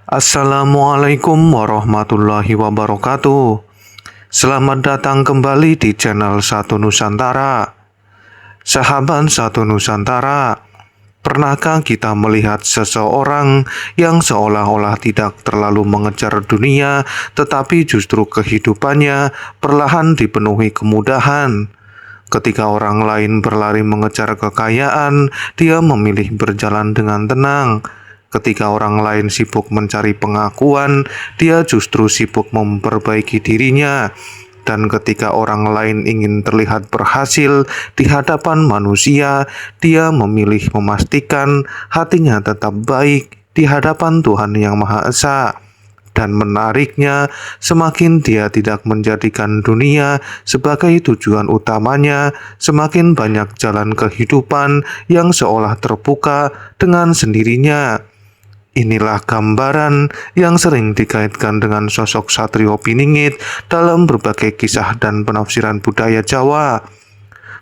Assalamualaikum warahmatullahi wabarakatuh. Selamat datang kembali di channel Satu Nusantara. Sahabat Satu Nusantara, pernahkah kita melihat seseorang yang seolah-olah tidak terlalu mengejar dunia, tetapi justru kehidupannya perlahan dipenuhi kemudahan? Ketika orang lain berlari mengejar kekayaan, dia memilih berjalan dengan tenang. Ketika orang lain sibuk mencari pengakuan, dia justru sibuk memperbaiki dirinya. Dan ketika orang lain ingin terlihat berhasil di hadapan manusia, dia memilih memastikan hatinya tetap baik di hadapan Tuhan Yang Maha Esa. Dan menariknya, semakin dia tidak menjadikan dunia sebagai tujuan utamanya, semakin banyak jalan kehidupan yang seolah terbuka dengan sendirinya. Inilah gambaran yang sering dikaitkan dengan sosok Satrio Piningit dalam berbagai kisah dan penafsiran budaya Jawa.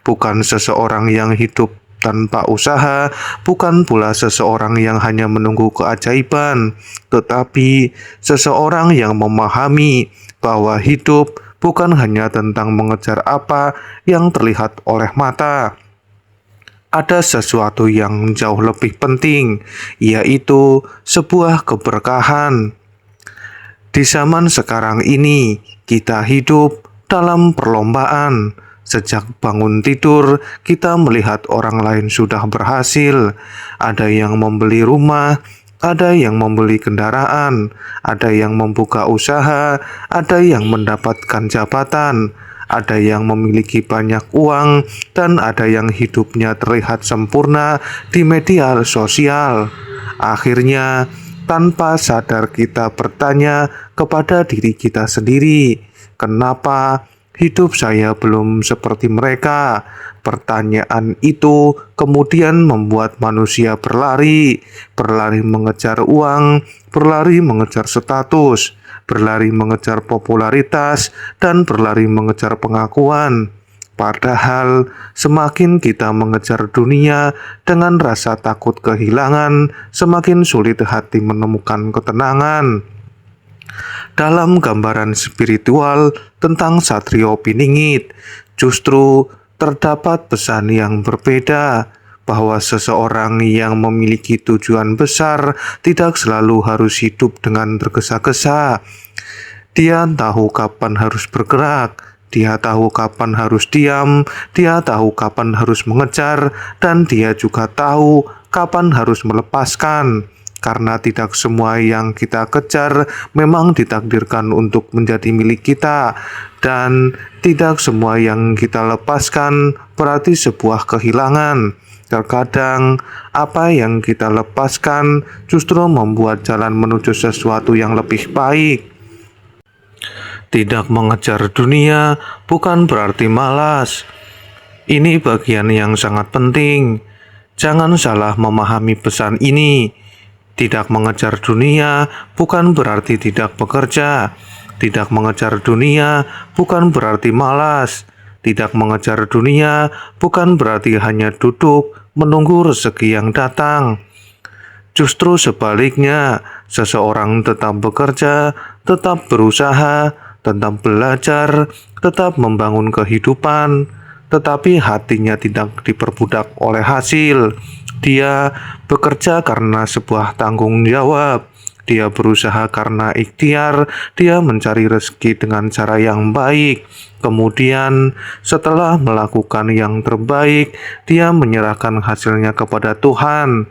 Bukan seseorang yang hidup tanpa usaha, bukan pula seseorang yang hanya menunggu keajaiban, tetapi seseorang yang memahami bahwa hidup bukan hanya tentang mengejar apa yang terlihat oleh mata. Ada sesuatu yang jauh lebih penting, yaitu sebuah keberkahan. Di zaman sekarang ini, kita hidup dalam perlombaan. Sejak bangun tidur, kita melihat orang lain sudah berhasil. Ada yang membeli rumah, ada yang membeli kendaraan, ada yang membuka usaha, ada yang mendapatkan jabatan, ada yang memiliki banyak uang, dan ada yang hidupnya terlihat sempurna di media sosial. Akhirnya, tanpa sadar kita bertanya kepada diri kita sendiri, kenapa hidup saya belum seperti mereka? Pertanyaan itu kemudian membuat manusia berlari mengejar uang, berlari mengejar status, berlari mengejar popularitas, dan berlari mengejar pengakuan. Padahal semakin kita mengejar dunia dengan rasa takut kehilangan, semakin sulit hati menemukan ketenangan. Dalam gambaran spiritual tentang Satrio Piningit, justru terdapat pesan yang berbeda, bahwa seseorang yang memiliki tujuan besar tidak selalu harus hidup dengan tergesa-gesa. Dia tahu kapan harus bergerak, dia tahu kapan harus diam, dia tahu kapan harus mengejar, dan dia juga tahu kapan harus melepaskan. Karena tidak semua yang kita kejar memang ditakdirkan untuk menjadi milik kita, dan tidak semua yang kita lepaskan berarti sebuah kehilangan. Terkadang apa yang kita lepaskan justru membuat jalan menuju sesuatu yang lebih baik. Tidak mengejar dunia bukan berarti malas. Ini bagian yang sangat penting. Jangan salah memahami pesan ini. Tidak mengejar dunia bukan berarti tidak bekerja. Tidak mengejar dunia bukan berarti malas. Tidak mengejar dunia bukan berarti hanya duduk menunggu rezeki yang datang. Justru sebaliknya, seseorang tetap bekerja, tetap berusaha, tetap belajar, tetap membangun kehidupan, tetapi hatinya tidak diperbudak oleh hasil. Dia bekerja karena sebuah tanggung jawab. Dia berusaha karena ikhtiar. Dia mencari rezeki dengan cara yang baik. Kemudian, setelah melakukan yang terbaik, dia menyerahkan hasilnya kepada Tuhan.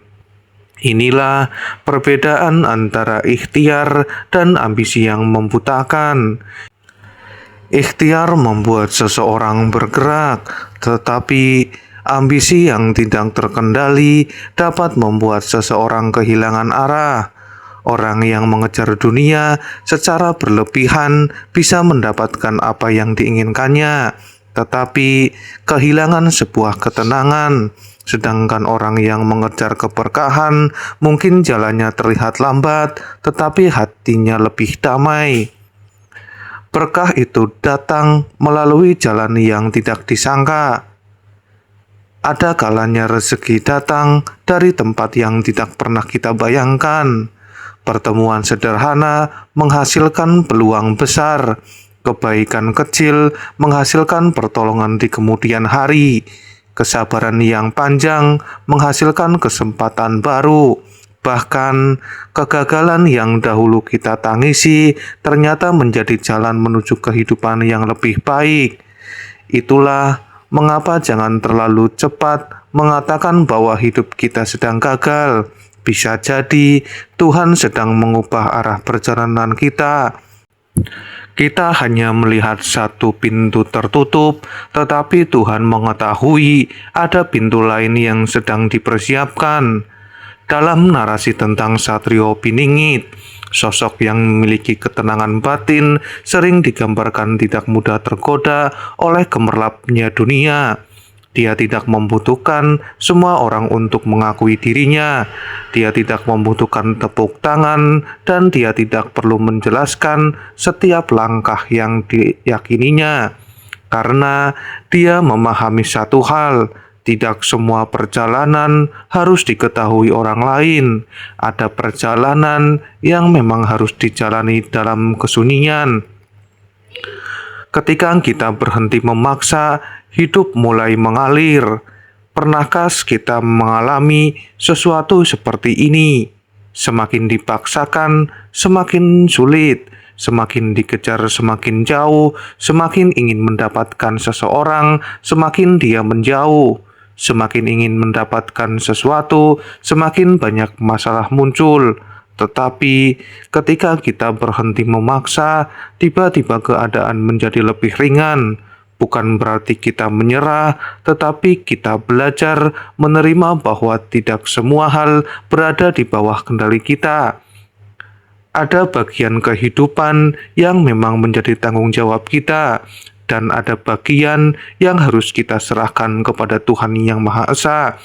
Inilah perbedaan antara ikhtiar dan ambisi yang membutakan. Ikhtiar membuat seseorang bergerak, tetapi ambisi yang tidak terkendali dapat membuat seseorang kehilangan arah. Orang yang mengejar dunia secara berlebihan bisa mendapatkan apa yang diinginkannya, tetapi kehilangan sebuah ketenangan. Sedangkan orang yang mengejar keberkahan mungkin jalannya terlihat lambat, tetapi hatinya lebih damai. Berkah itu datang melalui jalan yang tidak disangka. Ada kalanya rezeki datang dari tempat yang tidak pernah kita bayangkan. Pertemuan sederhana menghasilkan peluang besar. Kebaikan kecil menghasilkan pertolongan di kemudian hari. Kesabaran yang panjang menghasilkan kesempatan baru. Bahkan, kegagalan yang dahulu kita tangisi ternyata menjadi jalan menuju kehidupan yang lebih baik. Itulah mengapa jangan terlalu cepat mengatakan bahwa hidup kita sedang gagal. Bisa jadi Tuhan sedang mengubah arah perjalanan kita. Kita hanya melihat satu pintu tertutup, tetapi Tuhan mengetahui ada pintu lain yang sedang dipersiapkan. Dalam narasi tentang Satrio Piningit, sosok yang memiliki ketenangan batin sering digambarkan tidak mudah tergoda oleh gemerlapnya dunia. Dia tidak membutuhkan semua orang untuk mengakui dirinya. Dia tidak membutuhkan tepuk tangan, dan dia tidak perlu menjelaskan setiap langkah yang diyakininya. Karena dia memahami satu hal, tidak semua perjalanan harus diketahui orang lain. Ada perjalanan yang memang harus dijalani dalam kesunyian. Ketika kita berhenti memaksa, hidup mulai mengalir. Pernahkah kita mengalami sesuatu seperti ini? Semakin dipaksakan, semakin sulit. Semakin dikejar, semakin jauh. Semakin ingin mendapatkan seseorang, semakin dia menjauh. Semakin ingin mendapatkan sesuatu, semakin banyak masalah muncul. Tetapi ketika kita berhenti memaksa, tiba-tiba keadaan menjadi lebih ringan. Bukan berarti kita menyerah, tetapi kita belajar menerima bahwa tidak semua hal berada di bawah kendali kita. Ada bagian kehidupan yang memang menjadi tanggung jawab kita, dan ada bagian yang harus kita serahkan kepada Tuhan Yang Maha Esa.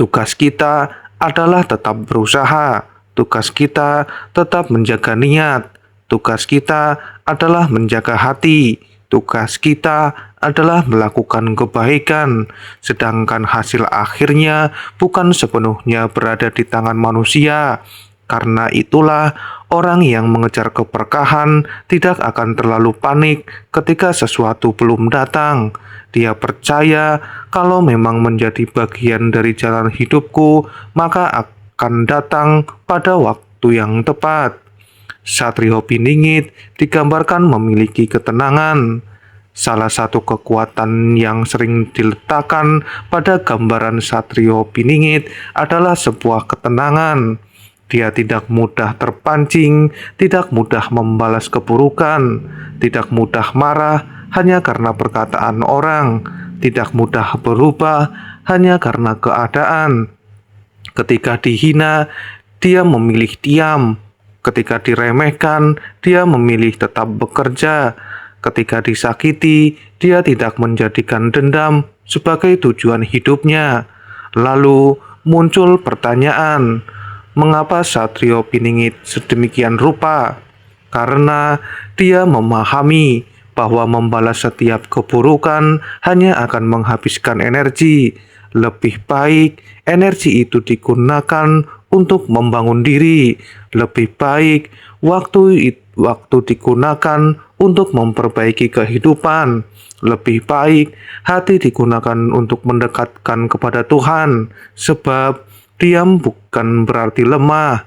Tugas kita adalah tetap berusaha. Tugas kita tetap menjaga niat. Tugas kita adalah menjaga hati. Tugas kita adalah melakukan kebaikan, sedangkan hasil akhirnya bukan sepenuhnya berada di tangan manusia. Karena itulah orang yang mengejar keberkahan tidak akan terlalu panik ketika sesuatu belum datang. Dia percaya kalau memang menjadi bagian dari jalan hidupku, maka akan datang pada waktu yang tepat. Satrio Piningit digambarkan memiliki ketenangan. Salah satu kekuatan yang sering diletakkan pada gambaran Satrio Piningit adalah sebuah ketenangan. Dia tidak mudah terpancing, tidak mudah membalas keburukan, tidak mudah marah hanya karena perkataan orang, tidak mudah berubah hanya karena keadaan. Ketika dihina, dia memilih diam. Ketika diremehkan, dia memilih tetap bekerja. Ketika disakiti, dia tidak menjadikan dendam sebagai tujuan hidupnya. Lalu muncul pertanyaan, mengapa Satrio Piningit sedemikian rupa? Karena dia memahami bahwa membalas setiap keburukan hanya akan menghabiskan energi. Lebih baik energi itu digunakan untuk membangun diri. Lebih baik waktu digunakan untuk memperbaiki kehidupan. Lebih baik hati digunakan untuk mendekatkan kepada Tuhan. Sebab diam bukan berarti lemah.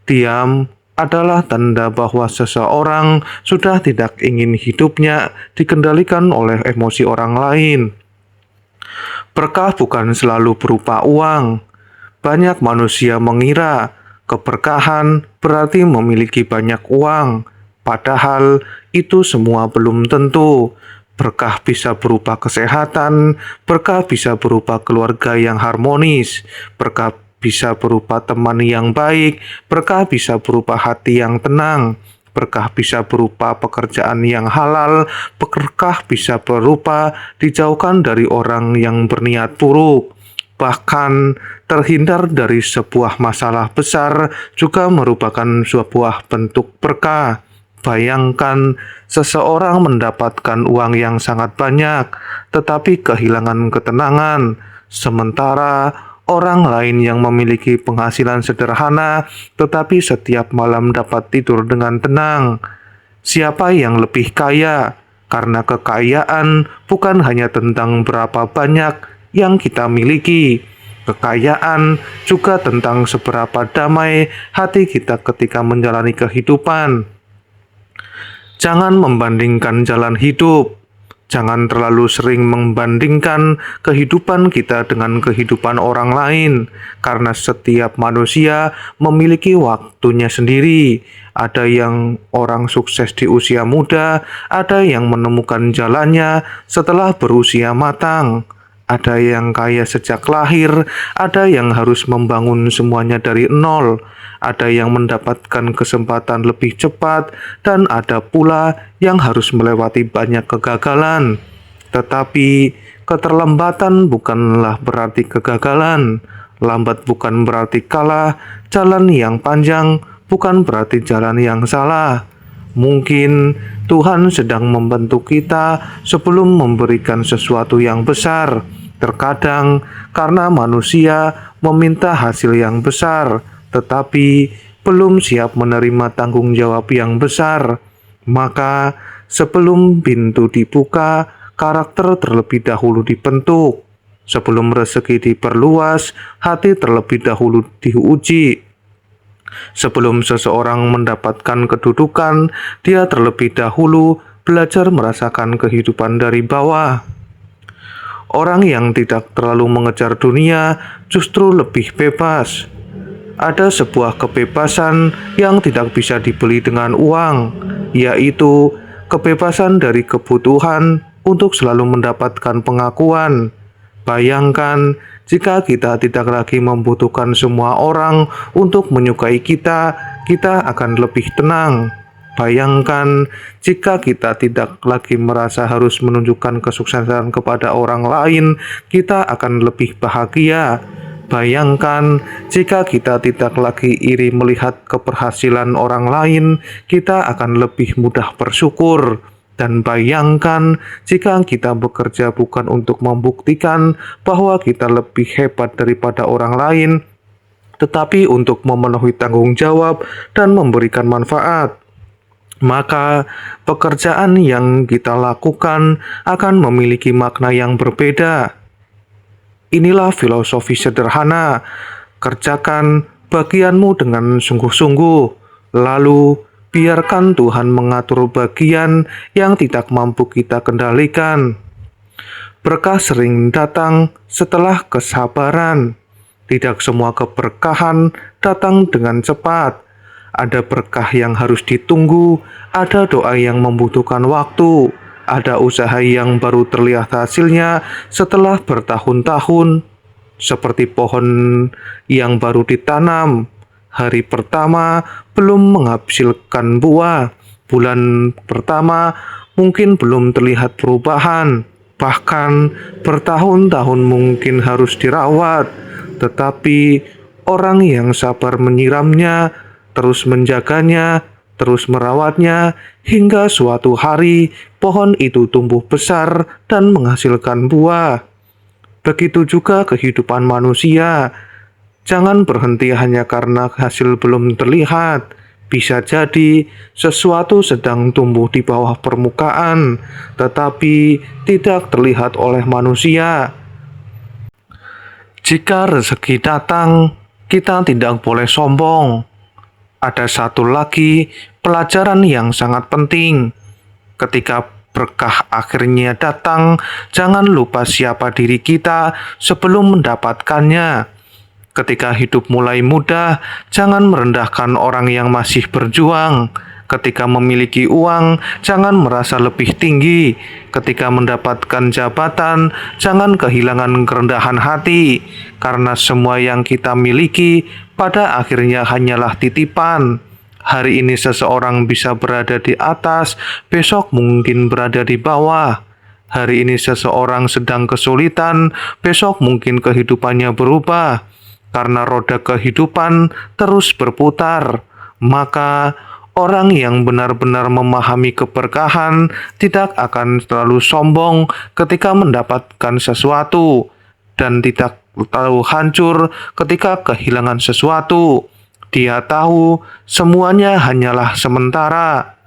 Diam adalah tanda bahwa seseorang sudah tidak ingin hidupnya dikendalikan oleh emosi orang lain. Berkah bukan selalu berupa uang. Banyak manusia mengira keberkahan berarti memiliki banyak uang, padahal itu semua belum tentu. Berkah bisa berupa kesehatan, berkah bisa berupa keluarga yang harmonis, berkah bisa berupa teman yang baik, berkah bisa berupa hati yang tenang, berkah bisa berupa pekerjaan yang halal, berkah bisa berupa dijauhkan dari orang yang berniat buruk. Bahkan terhindar dari sebuah masalah besar juga merupakan sebuah bentuk berkah. Bayangkan seseorang mendapatkan uang yang sangat banyak, tetapi kehilangan ketenangan, sementara Orang lain yang memiliki penghasilan sederhana, tetapi setiap malam dapat tidur dengan tenang. Siapa yang lebih kaya? Karena kekayaan bukan hanya tentang berapa banyak yang kita miliki. Kekayaan juga tentang seberapa damai hati kita ketika menjalani kehidupan. Jangan membandingkan jalan hidup. Jangan terlalu sering membandingkan kehidupan kita dengan kehidupan orang lain, karena setiap manusia memiliki waktunya sendiri. Ada yang orang sukses di usia muda, ada yang menemukan jalannya setelah berusia matang. Ada yang kaya sejak lahir, ada yang harus membangun semuanya dari nol, ada yang mendapatkan kesempatan lebih cepat, dan ada pula yang harus melewati banyak kegagalan. Tetapi keterlambatan bukanlah berarti kegagalan, lambat bukan berarti kalah, jalan yang panjang bukan berarti jalan yang salah. Mungkin Tuhan sedang membentuk kita sebelum memberikan sesuatu yang besar. Terkadang karena manusia meminta hasil yang besar, tetapi belum siap menerima tanggung jawab yang besar. Maka sebelum pintu dibuka, karakter terlebih dahulu dibentuk. Sebelum rezeki diperluas, hati terlebih dahulu diuji. Sebelum seseorang mendapatkan kedudukan, dia terlebih dahulu belajar merasakan kehidupan dari bawah. Orang yang tidak terlalu mengejar dunia justru lebih bebas. Ada sebuah kebebasan yang tidak bisa dibeli dengan uang, yaitu kebebasan dari kebutuhan untuk selalu mendapatkan pengakuan. Bayangkan jika kita tidak lagi membutuhkan semua orang untuk menyukai kita, kita akan lebih tenang. Bayangkan jika kita tidak lagi merasa harus menunjukkan kesuksesan kepada orang lain, kita akan lebih bahagia. Bayangkan jika kita tidak lagi iri melihat keberhasilan orang lain, kita akan lebih mudah bersyukur. Dan bayangkan jika kita bekerja bukan untuk membuktikan bahwa kita lebih hebat daripada orang lain, tetapi untuk memenuhi tanggung jawab dan memberikan manfaat. Maka pekerjaan yang kita lakukan akan memiliki makna yang berbeda. Inilah filosofi sederhana. Kerjakan bagianmu dengan sungguh-sungguh, lalu biarkan Tuhan mengatur bagian yang tidak mampu kita kendalikan. Berkah sering datang setelah kesabaran. Tidak semua keberkahan datang dengan cepat. Ada berkah yang harus ditunggu, ada doa yang membutuhkan waktu, ada usaha yang baru terlihat hasilnya setelah bertahun-tahun. Seperti pohon yang baru ditanam, hari pertama belum menghasilkan buah, bulan pertama mungkin belum terlihat perubahan, bahkan bertahun-tahun mungkin harus dirawat. Tetapi orang yang sabar menyiramnya, terus menjaganya, terus merawatnya, hingga suatu hari pohon itu tumbuh besar dan menghasilkan buah. Begitu juga kehidupan manusia. Jangan berhenti hanya karena hasil belum terlihat. Bisa jadi sesuatu sedang tumbuh di bawah permukaan, tetapi tidak terlihat oleh manusia. Jika rezeki datang, kita tidak boleh sombong. Ada satu lagi pelajaran yang sangat penting. Ketika berkah akhirnya datang, jangan lupa siapa diri kita sebelum mendapatkannya. Ketika hidup mulai mudah, jangan merendahkan orang yang masih berjuang. Ketika memiliki uang, jangan merasa lebih tinggi. Ketika mendapatkan jabatan, jangan kehilangan kerendahan hati. Karena semua yang kita miliki pada akhirnya hanyalah titipan. Hari ini seseorang bisa berada di atas, besok mungkin berada di bawah. Hari ini seseorang sedang kesulitan, besok mungkin kehidupannya berubah. Karena roda kehidupan terus berputar, maka orang yang benar-benar memahami keberkahan tidak akan terlalu sombong ketika mendapatkan sesuatu, dan tidak lalu hancur ketika kehilangan sesuatu. Dia tahu semuanya hanyalah sementara.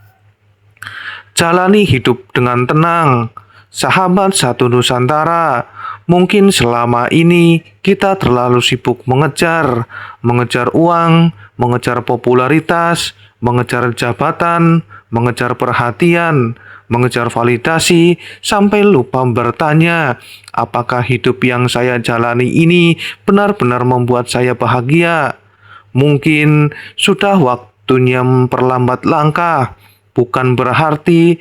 Jalani hidup dengan tenang, sahabat satu Nusantara. Mungkin selama ini kita terlalu sibuk mengejar uang, mengejar popularitas, mengejar jabatan, mengejar perhatian, mengejar validasi, sampai lupa bertanya, apakah hidup yang saya jalani ini benar-benar membuat saya bahagia? Mungkin sudah waktunya memperlambat langkah, bukan berhenti,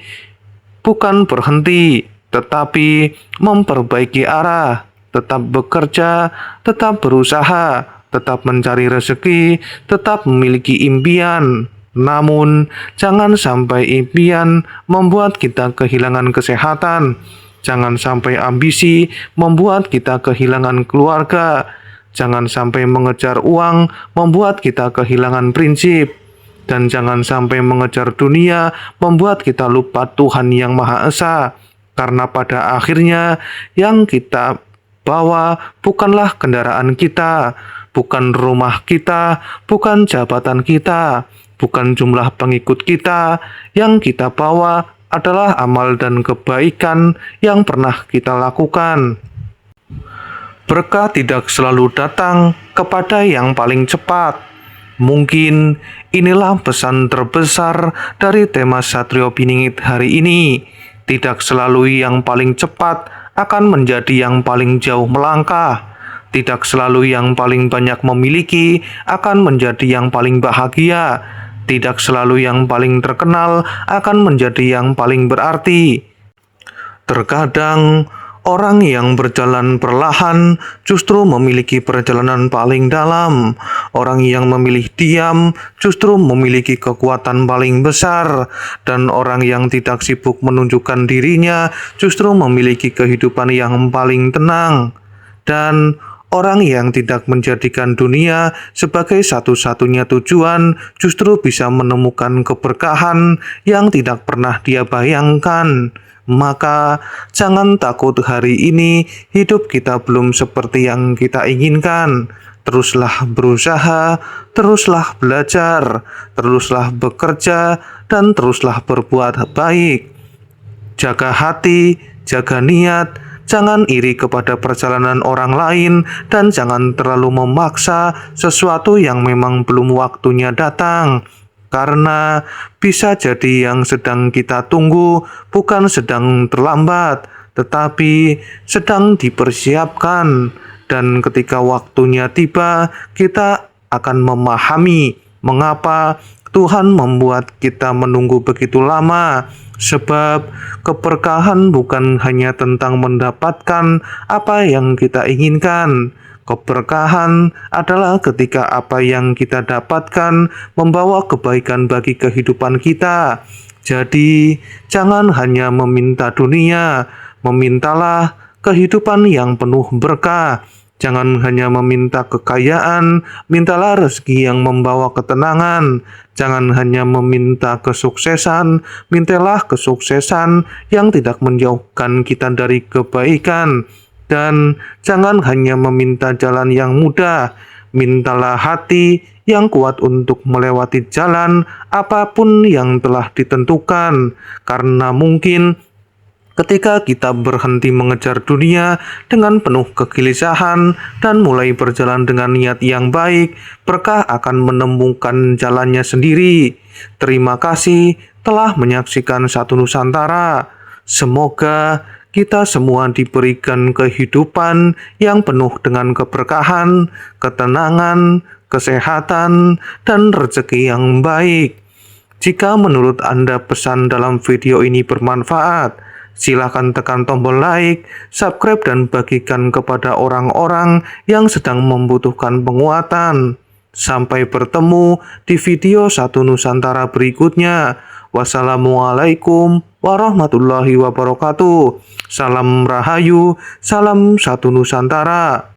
tetapi memperbaiki arah, tetap bekerja, tetap berusaha, tetap mencari rezeki, tetap memiliki impian. Namun, jangan sampai impian membuat kita kehilangan kesehatan. Jangan sampai ambisi membuat kita kehilangan keluarga. Jangan sampai mengejar uang membuat kita kehilangan prinsip. Dan jangan sampai mengejar dunia membuat kita lupa Tuhan yang Maha Esa. Karena pada akhirnya yang kita bawa bukanlah kendaraan kita, bukan rumah kita, bukan jabatan kita, bukan jumlah pengikut kita. Yang kita bawa adalah amal dan kebaikan yang pernah kita lakukan. Berkah tidak selalu datang kepada yang paling cepat. Mungkin inilah pesan terbesar dari tema Satrio Piningit hari ini. Tidak selalu yang paling cepat akan menjadi yang paling jauh melangkah. Tidak selalu yang paling banyak memiliki akan menjadi yang paling bahagia. Tidak selalu yang paling terkenal akan menjadi yang paling berarti. Terkadang orang yang berjalan perlahan justru memiliki perjalanan paling dalam. Orang yang memilih diam justru memiliki kekuatan paling besar. Dan orang yang tidak sibuk menunjukkan dirinya justru memiliki kehidupan yang paling tenang. Dan orang yang tidak menjadikan dunia sebagai satu-satunya tujuan justru bisa menemukan keberkahan yang tidak pernah dia bayangkan. Maka jangan takut hari ini hidup kita belum seperti yang kita inginkan. Teruslah berusaha, teruslah belajar, teruslah bekerja, dan teruslah berbuat baik. Jaga hati, jaga niat, jangan iri kepada perjalanan orang lain, dan jangan terlalu memaksa sesuatu yang memang belum waktunya datang. Karena bisa jadi yang sedang kita tunggu bukan sedang terlambat, tetapi sedang dipersiapkan. Dan ketika waktunya tiba, kita akan memahami mengapa Tuhan membuat kita menunggu begitu lama. Sebab keberkahan bukan hanya tentang mendapatkan apa yang kita inginkan. Keberkahan adalah ketika apa yang kita dapatkan membawa kebaikan bagi kehidupan kita. Jadi, jangan hanya meminta dunia, memintalah kehidupan yang penuh berkah. Jangan hanya meminta kekayaan, mintalah rezeki yang membawa ketenangan. Jangan hanya meminta kesuksesan, mintalah kesuksesan yang tidak menjauhkan kita dari kebaikan. Dan jangan hanya meminta jalan yang mudah, mintalah hati yang kuat untuk melewati jalan apapun yang telah ditentukan. Karena mungkin ketika kita berhenti mengejar dunia dengan penuh kegelisahan dan mulai berjalan dengan niat yang baik, berkah akan menemukan jalannya sendiri. Terima kasih telah menyaksikan Satu Nusantara. Semoga kita semua diberikan kehidupan yang penuh dengan keberkahan, ketenangan, kesehatan, dan rezeki yang baik. Jika menurut Anda pesan dalam video ini bermanfaat, silakan tekan tombol like, subscribe, dan bagikan kepada orang-orang yang sedang membutuhkan penguatan. Sampai bertemu di video Satu Nusantara berikutnya. Wassalamualaikum warahmatullahi wabarakatuh. Salam Rahayu, salam Satu Nusantara.